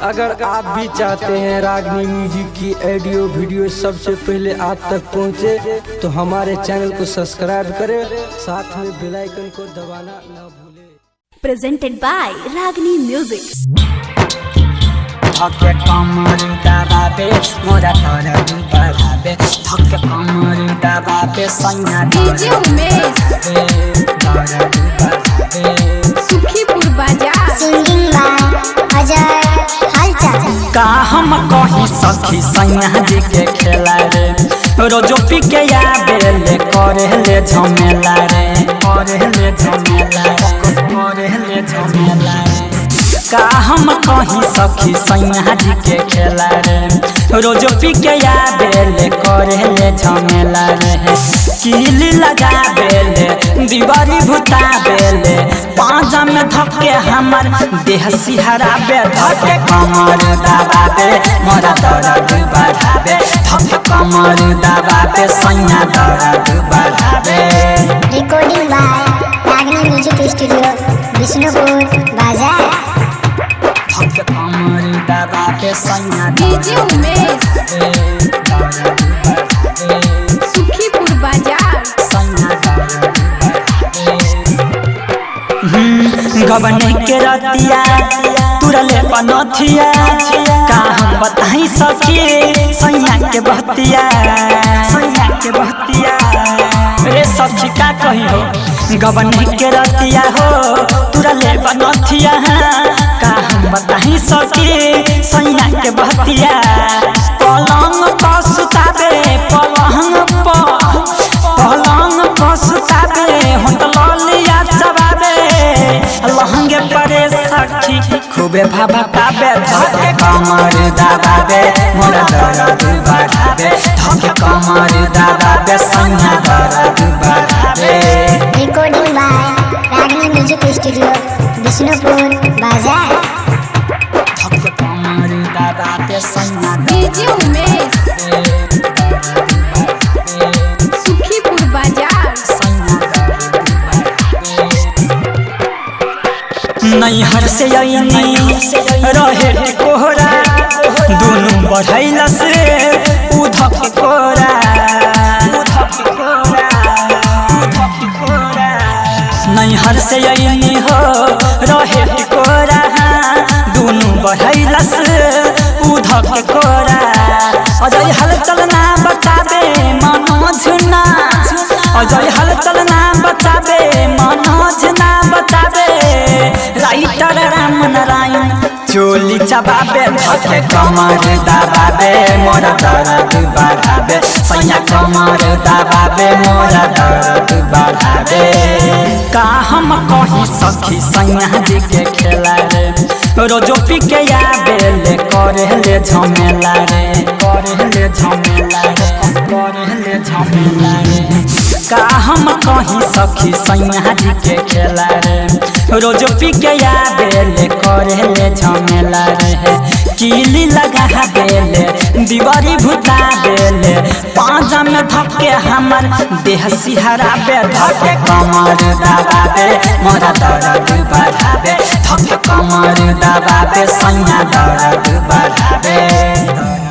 अगर आप भी चाहते हैं रागनी म्यूजिक की ऑडियो वीडियो सबसे पहले आप तक पहुंचे, तो हमारे चैनल को सब्सक्राइब करें, साथ में बेल आइकन को दबाना न भूलें। Presented by Ragini Music. धक्के कमर दबाबे मोरा तरफ बढ़ाबे, धक्के कमर दबाबे सैया DJ उमेश तरफ बढ़ाबे। सुखीपुर बाजार सिंगिंग बाय अजय हलचल। का हम कहीं सखी सैया जी के खेला रे, रोजो पी के आबे ले करे ले झमेला रे, करे ले झमेला रे, करे ले झमेला रे। का हम कहीं सखी सैया जी के खेला रे, रोजो पी के आबे ले करे ले झमेला रे। कीली लगाबे ले दीवारी भुताबे ले, पांजा में धक्के हमर देह सिहराबे, धक्के कमर दबाबे मोरा दर्द बढ़ाबे, धक्के कमर दबाबे सैया दर्द बढ़ाबे। रिकॉर्डिंग बाय रागनी म्यूजिक स्टूडियो विष्णुपुर बाजार। धक्के कमर दबाबे सैया DJ उमेश दर्द बढ़ाबे, सुखीपुर बाजार गबने के रतिया तुरले पनथिया, का हम बताई सखी सैया के बहतिया, सैया के बहतिया रे सखी का कही हो। गबने के रतिया हो तुरले पनथिया, का हम बताई सखी सैया के बहतिया। पलंग पर सुताबे, पलंग पर सुताबे, होटलिया चबाबे, लहंगे परे सखी खूबे भभकाबे, धक्के कमर दबाबे मोरा दर्द बढ़ाबे, धक्के कमर दबाबे सैया दर्द बढ़ाबे। रिकॉर्डिंग बाय रागनी म्यूजिक स्टूडियो विष्णुपुर बाजार। धक्के कमर दबाबे सैया DJ उमेश सुखीपुर बाजार नैहर से अइनी रहे कोहरा, दोनों बढ़ैलस उधक कोरा, उधक कोरा, उधक कोरा। नैहर से अइनी हो रहे कोरा, दोनों बढ़ैलस उधक कोरा। अजय हलचल ना बचाबे मनोज ना, अजय हलचल ना बचाबे मनोज ना बचाबे। राइटर राम नारायण चोली चबाबे, धक्के कमर दबाबे मोरा दर्द बढ़ाबे, सैया कमर दबाबे मोरा दर्द बढ़ाबे। का हम कहीं सखी सैया जी के खेला रे, रोजो पी के आबे ले करे ले झमेला रे, करे ले झमेला रे, करे ले झमेला रे। का हम कहीं सखी सैया जी के खेला रे, रोजो पी के आबे ले करे ले झमेला रे। कीली लगाबे ले दीवारी भुताबे ले, पांजा में धक्के हमर देह सिहराबे, धक्के कमर दबाबे मोरा दर्द बढ़ाबे, धक्के कमर दबाबे सैया दर्द बढ़ाबे।